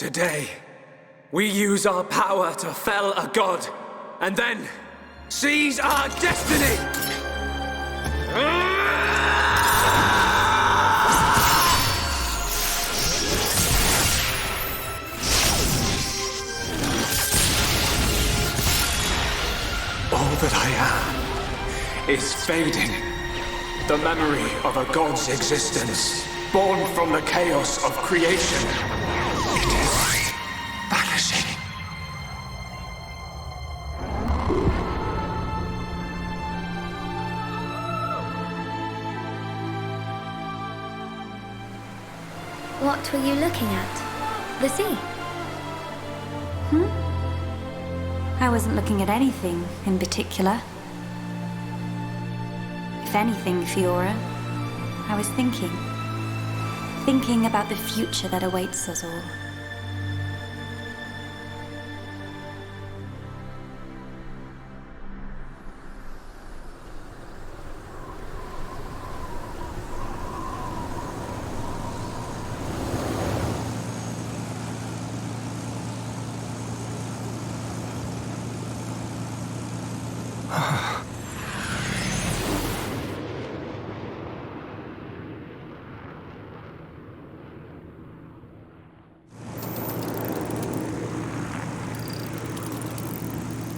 Today, we use our power to fell a god, and then seize our destiny! All that I am is fading. The memory of a god's existence, born from the chaos of creation. It is vanishing. What were you looking at? The sea? I wasn't looking at anything in particular. If anything, Fiora, I was thinking. Thinking about the future that awaits us all.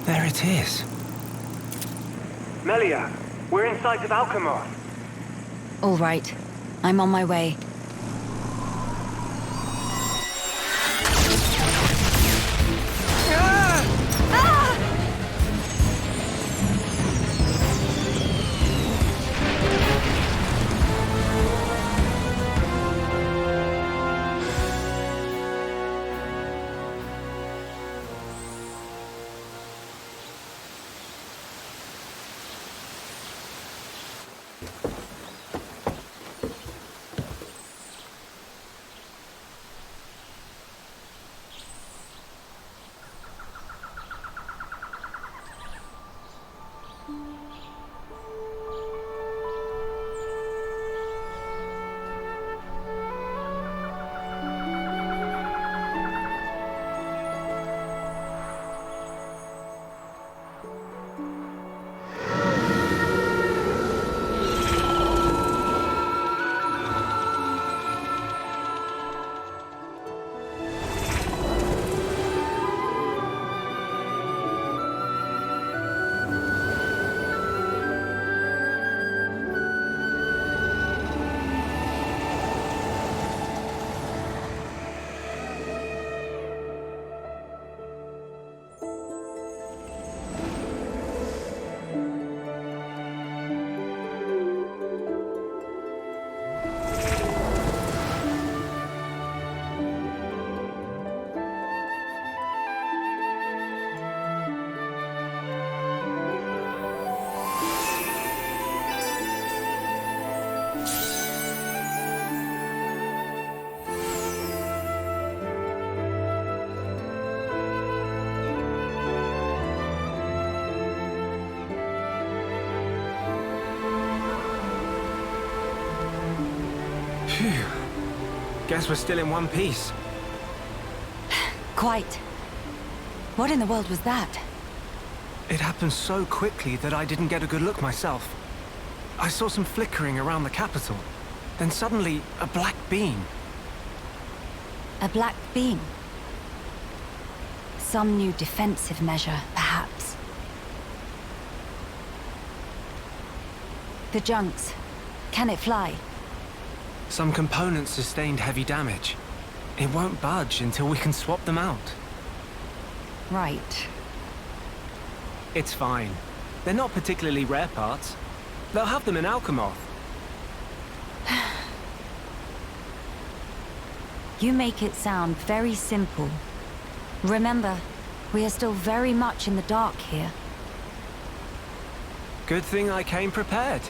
There it is. Melia, we're in sight of Alcamoth. All right, I'm on my way. Phew. Guess we're still in one piece. Quite. What in the world was that? It happened so quickly that I didn't get a good look myself. I saw some flickering around the capital. Then suddenly, a black beam. A black beam? Some new defensive measure, perhaps. The junks. Can it fly? Some components sustained heavy damage. It won't budge until we can swap them out. Right. It's fine. They're not particularly rare parts. They'll have them in Alcamoth. You make it sound very simple. Remember, we are still very much in the dark here. Good thing I came prepared.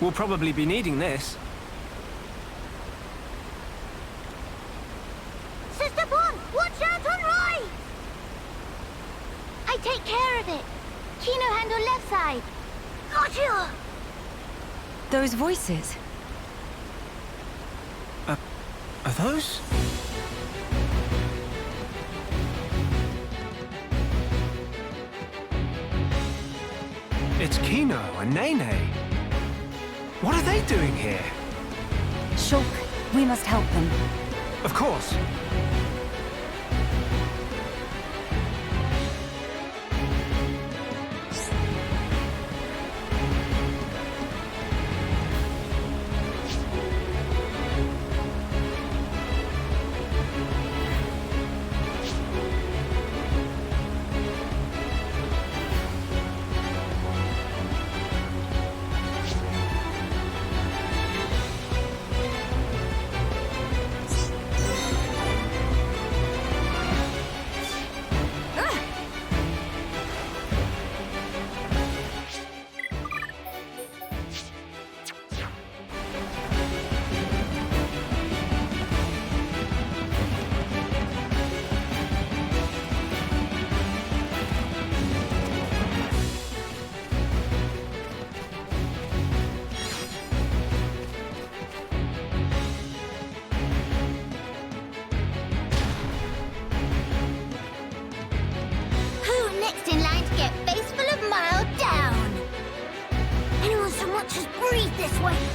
We'll probably be needing this. Sister Bon, watch out on right! I take care of it. Kino handle left side. Got you! Those voices. Are those? It's Kino and Nene. What are they doing here? Shulk, we must help them. Of course.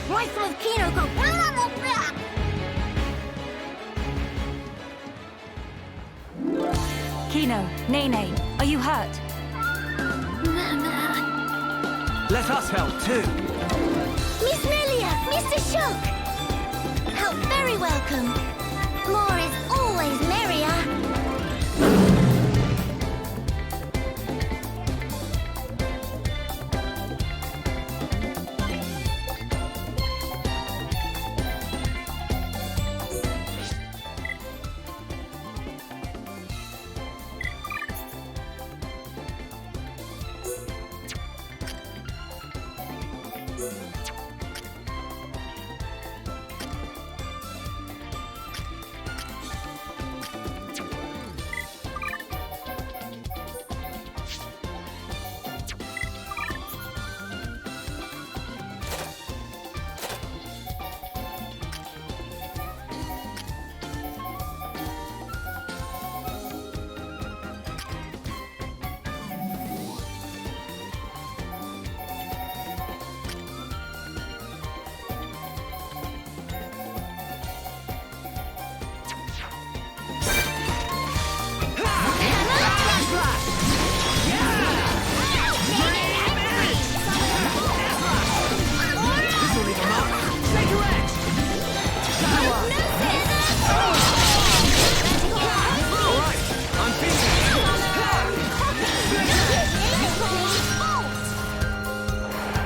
Rifle of Kino go blah, blah, blah. Kino, Nene, are you hurt? Let us help too. Miss Melia, Mr. Shulk. Help very welcome. More is always merrier.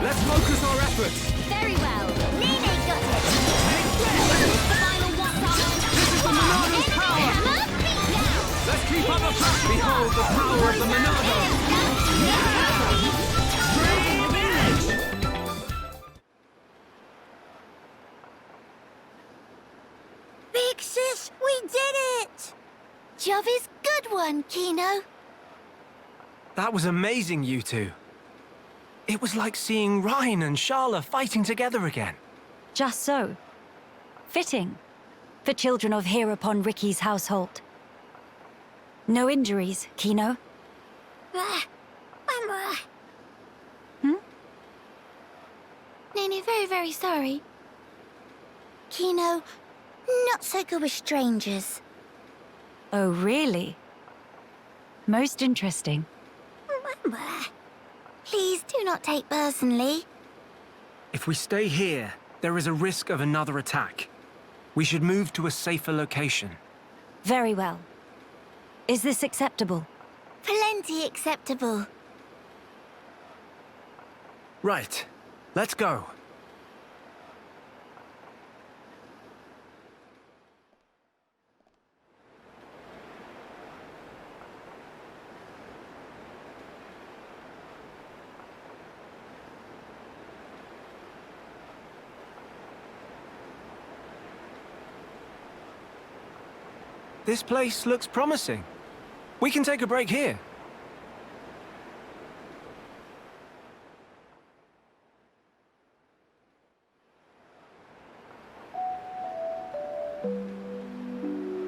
Let's focus our efforts. Very well. Nene got it. Final one. This is the Monado's power. Let's keep up the pressure. Behold the power of the Monado. Big sis, we did it! Job is good one, Kino. That was amazing, you two. It was like seeing Rhine and Sharla fighting together again. Just so. Fitting. For children of Hereupon Ricky's household. No injuries, Kino? Nene, very, very sorry. Kino, not so good with strangers. Oh, really? Most interesting. Please do not take personally. If we stay here, there is a risk of another attack. We should move to a safer location. Very well. Is this acceptable? Plenty acceptable. Right. Let's go. This place looks promising. We can take a break here.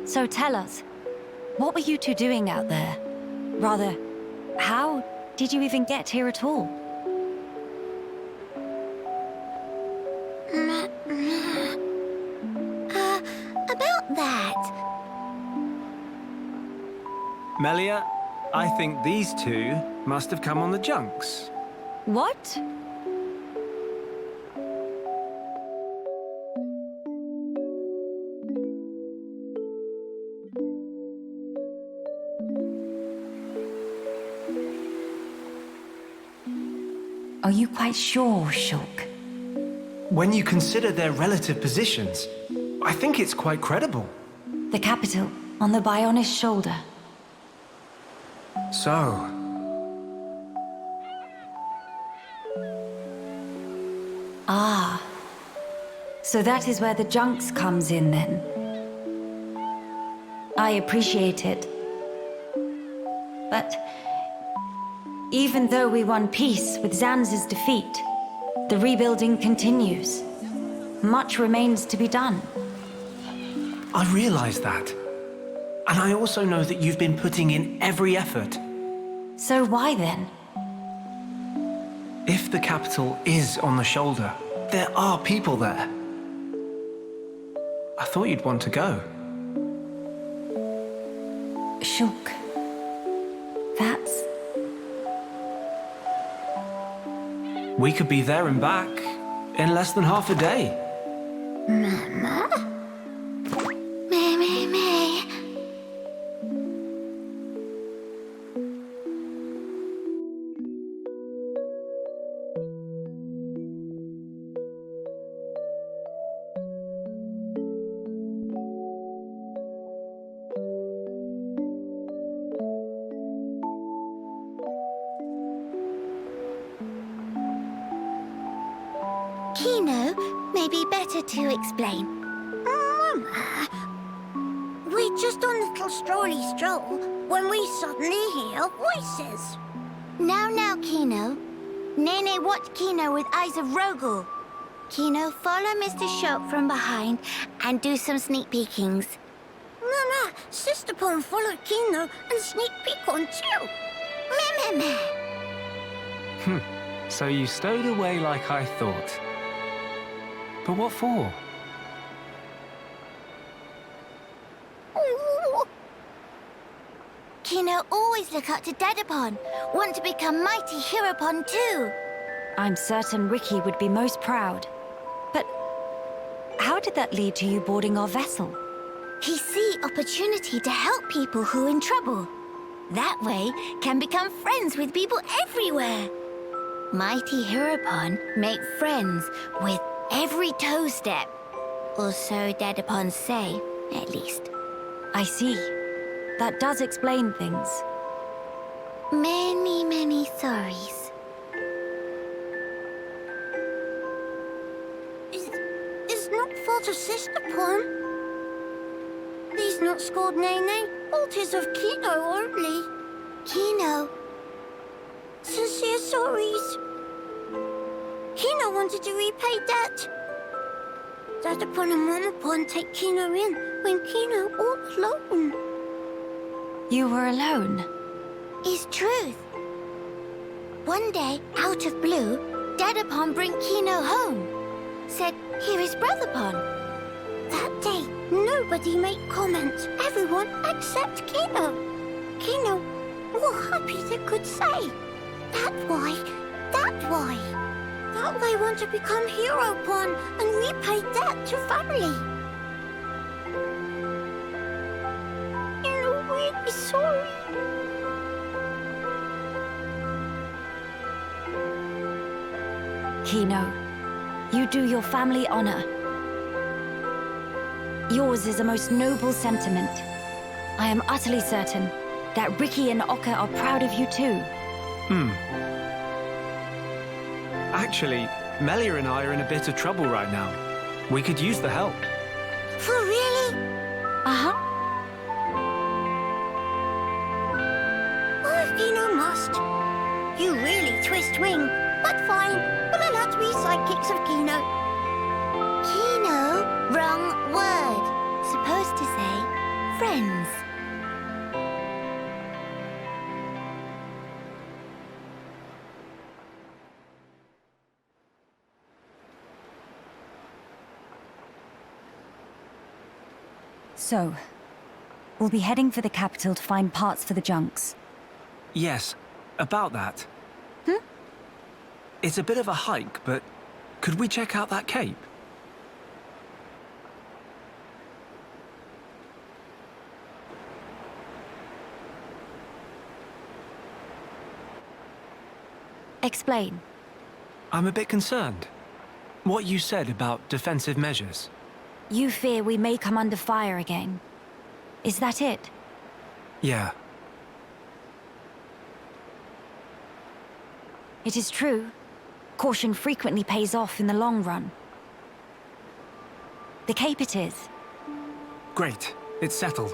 So tell us, what were you two doing out there? Rather, how did you even get here at all? Melia, I think these two must have come on the junks. What? Are you quite sure, Shulk? When you consider their relative positions, I think it's quite credible. The capital, on the Bionis Shoulder. So... Ah. So that is where the junks comes in, then. I appreciate it. But... even though we won peace with Zanz's defeat, the rebuilding continues. Much remains to be done. I realize that. And I also know that you've been putting in every effort. So why then? If the capital is on the shoulder, there are people there. I thought you'd want to go. Shulk. That's... We could be there and back in less than half a day. Mama? Me. Kino, may be better to explain. Mama, we're just on a little strolly stroll when we suddenly hear voices. Now, Kino. Nene watch Kino with eyes of Rogel. Kino, follow Mr. Shulk from behind and do some sneak peekings. Mama, Sister Pon followed Kino and sneak peek on too. Meh. So you stowed away like I thought. But what for? Kino always look up to Dedapon. Want to become mighty Heropon too. I'm certain Ricky would be most proud. But how did that lead to you boarding our vessel? He see opportunity to help people who in trouble. That way, can become friends with people everywhere. Mighty Heropon make friends with every toe step. Or so Dedapon say, at least. I see. That does explain things. Many sorries. It's not fault of Sister Pon. He's not scored Nene. Fault is of Kino only. Kino. Sincere sorries. Kino wanted to repay debt. Dedapon and Momopon take Kino in when Kino all alone. You were alone? Is truth. One day, out of blue, Dedapon bring Kino home. Said, here is Brother Pon. That day, nobody make comment. Everyone except Kino. Kino, more happy they could say. That why. That way want to become Heropon and repay debt to family. You're really sorry. Kino, you do your family honor. Yours is a most noble sentiment. I am utterly certain that Ricky and Oka are proud of you too. Actually, Melia and I are in a bit of trouble right now. We could use the help. For really? Uh-huh. Oh, Kino must. You really twist wing. But fine, we'll allow to be sidekicks of Kino. Kino? Wrong word. Supposed to say friends. So, We'll be heading for the capital to find parts for the junks. Yes, about that. It's a bit of a hike, but could we check out that cape? Explain. I'm a bit concerned. What you said about defensive measures. You fear we may come under fire again. Is that it? Yeah. It is true. Caution frequently pays off in the long run. The cape it is. Great. It's settled.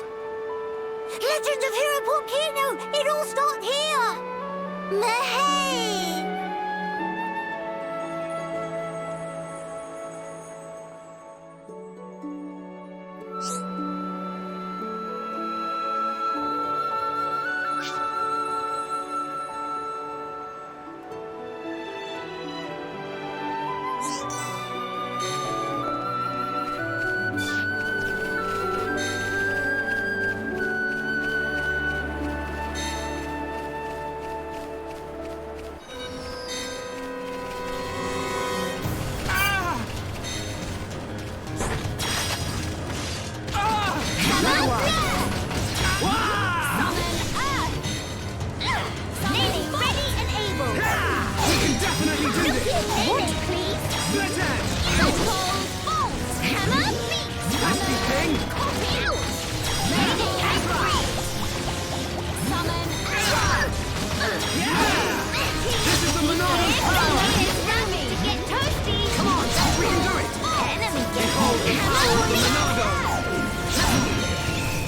Legend of Hero Volcano! It all started here! Mahey!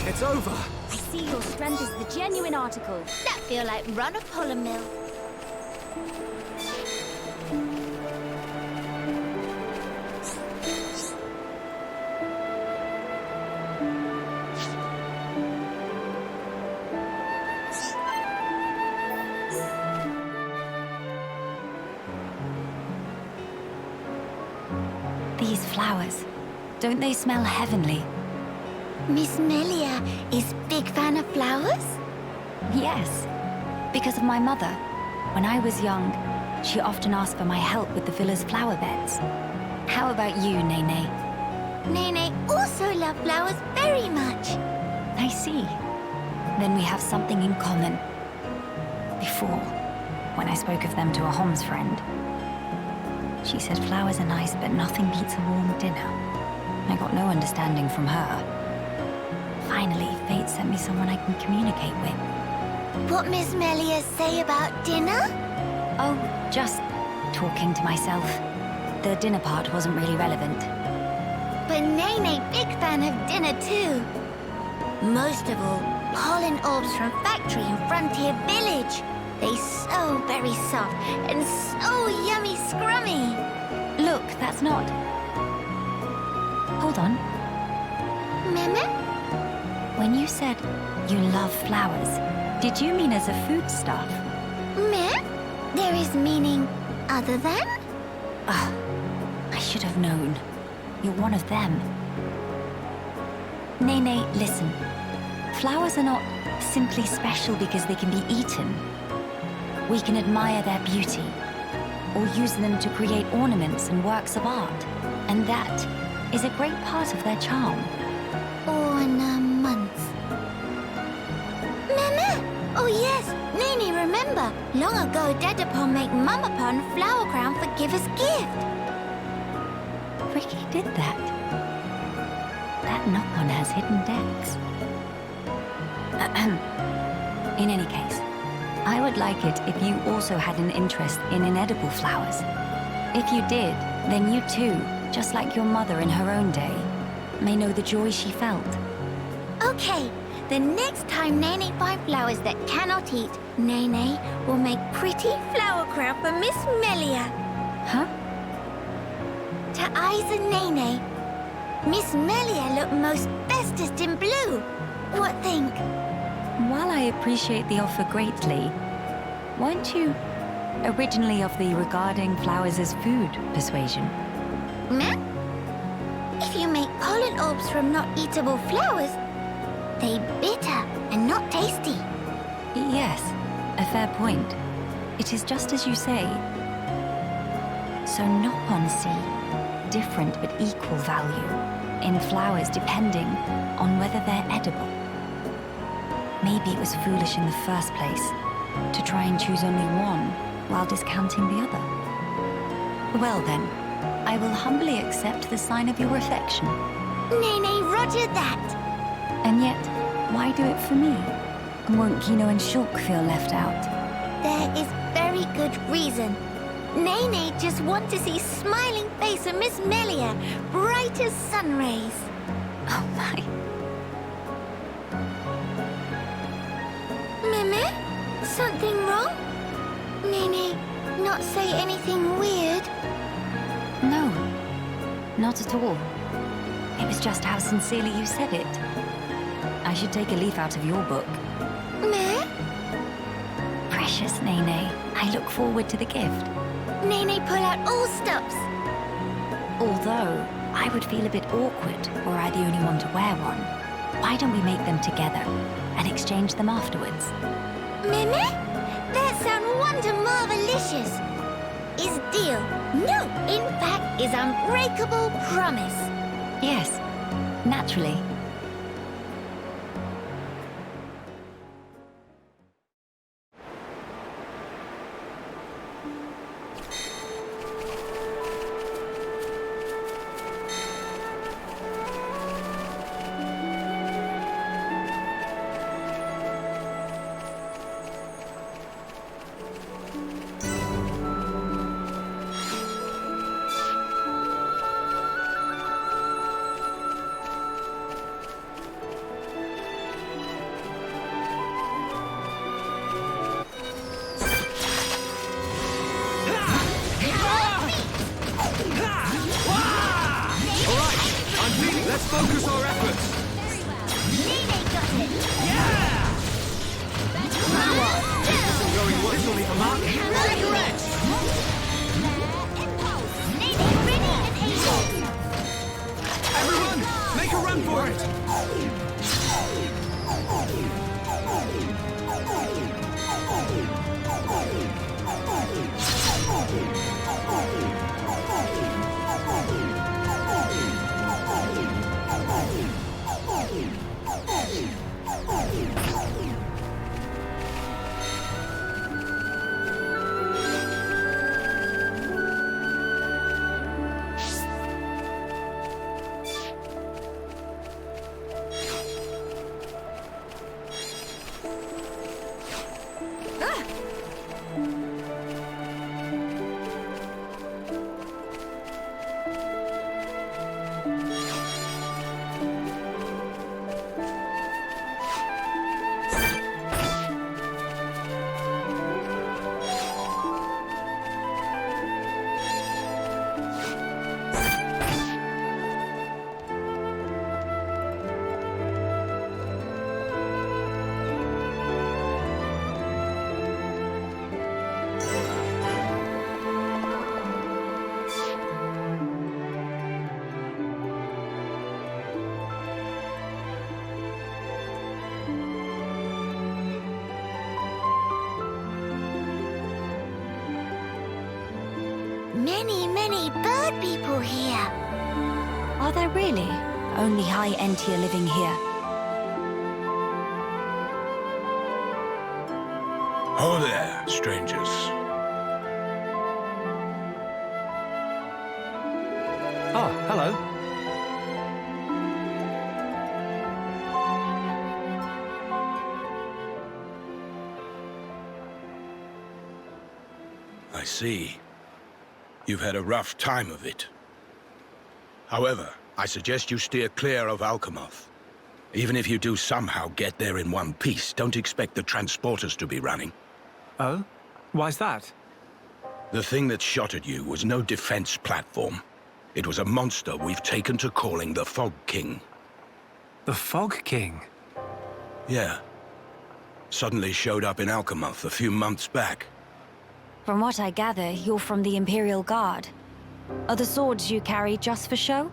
It's over. I see your strength is the genuine article. That feel like run of Mill. These flowers, don't they smell heavenly? Miss Melia is big fan of flowers? Yes, because of my mother. When I was young, she often asked for my help with the villa's flower beds. How about you, Nene? Nene also loves flowers very much. I see. Then we have something in common. Before, when I spoke of them to a Homs friend, she said flowers are nice, but nothing beats a warm dinner. I got no understanding from her. Finally, fate sent me someone I can communicate with. What Miss Melia say about dinner? Oh, just talking to myself. The dinner part wasn't really relevant. But Nene big fan of dinner too. Most of all, pollen orbs from factory in Frontier Village. They so very soft and so yummy scrummy. Look, that's not... Hold on. Meme? When you said you love flowers, did you mean as a foodstuff? Meh? There is meaning other than? Ah, I should have known. You're one of them. Nene, listen. Flowers are not simply special because they can be eaten. We can admire their beauty, or use them to create ornaments and works of art. And that is a great part of their charm. Ornaments. Meme! Oh yes, Nene remember. Long ago, Dedapon make Mamapon flower crown for giver's gift. Ricky did that. That Nopon has hidden decks. In any case, I would like it if you also had an interest in inedible flowers. If you did, then you too, just like your mother in her own day, may know the joy she felt. Okay, the next time Nene find flowers that cannot eat, Nene will make pretty flower crown for Miss Melia. Huh? To eyes and Nene, Miss Melia look most bestest in blue. What think? While I appreciate the offer greatly, weren't you originally of the regarding flowers as food persuasion? Meh? If you make pollen orbs from not eatable flowers, They bitter and not tasty. Yes, a fair point. It is just as you say. So Nopon see different but equal value in flowers depending on whether they're edible. Maybe it was foolish in the first place to try and choose only one while discounting the other. Well then, I will humbly accept the sign of your affection. Nene, roger that. And yet, why do it for me? Won't Kino and Shulk feel left out? There is very good reason. Nene just want to see smiling face of Miss Melia, bright as sun rays. Oh my. Mimi? Something wrong? Nene, not say anything weird. No, not at all. It was just how sincerely you said it. I should take a leaf out of your book. Me? Precious Nene, I look forward to the gift. Nene, pull out all stops. Although, I would feel a bit awkward were I the only one to wear one. Why don't we make them together and exchange them afterwards? Mimi? That sound wonder marvelicious. Is deal. No, in fact, is unbreakable promise. Yes, naturally. Let's focus our efforts! Nene got it. Going once on the mark. Correct. Nene ready and able. Everyone, make a run for it! Many bird people here. Are there really only high-end tier living here? Oh there, strangers. Oh, hello. I see. You've had a rough time of it. However, I suggest you steer clear of Alcamoth. Even if you do somehow get there in one piece, don't expect the transporters to be running. Oh? Why's that? The thing that shot at you was no defense platform. It was a monster we've taken to calling the Fog King. The Fog King? Yeah. Suddenly showed up in Alcamoth a few months back. From what I gather, you're from the Imperial Guard. Are the swords you carry just for show?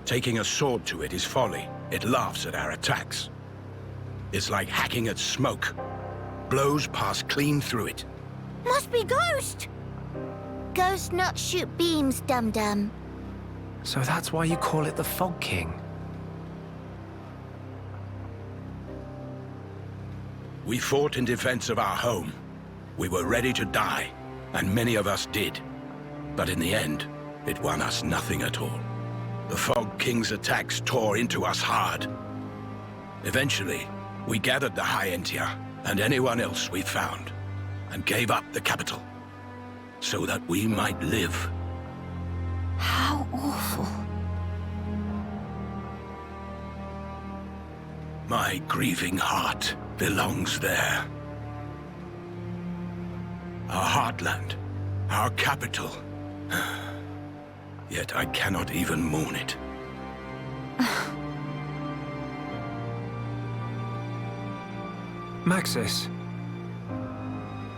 Taking a sword to it is folly. It laughs at our attacks. It's like hacking at smoke. Blows pass clean through it. Must be Ghost. Ghost not shoot beams, dum-dum. So that's why you call it the Fog King? We fought in defense of our home. We were ready to die, and many of us did. But in the end, it won us nothing at all. The Fog King's attacks tore into us hard. Eventually, we gathered the High Entia and anyone else we found, and gave up the capital, so that we might live. How awful. My grieving heart belongs there. Our heartland, our capital. Yet I cannot even mourn it. Maxis,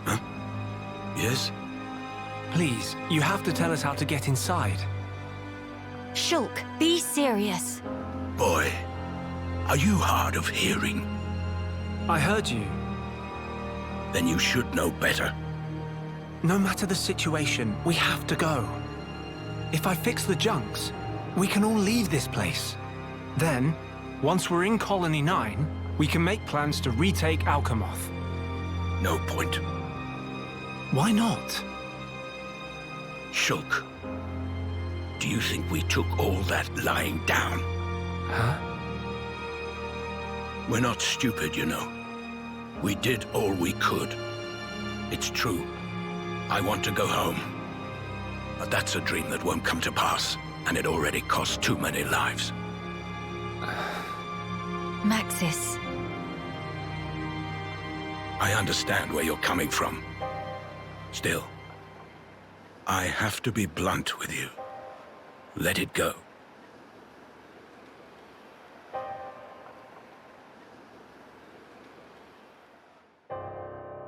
Huh? Yes? please, you have to tell us how to get inside. Shulk, be serious. Boy, are you hard of hearing? I heard you. Then you should know better. No matter the situation, we have to go. If I fix the junks, we can all leave this place. Then, once we're in Colony 9, we can make plans to retake Alcamoth. No point. Why not? Shulk, do you think we took all that lying down? Huh? We're not stupid, you know. We did all we could. It's true. I want to go home. But that's a dream that won't come to pass, and it already cost too many lives. Maxis. I understand where you're coming from. Still, I have to be blunt with you. Let it go.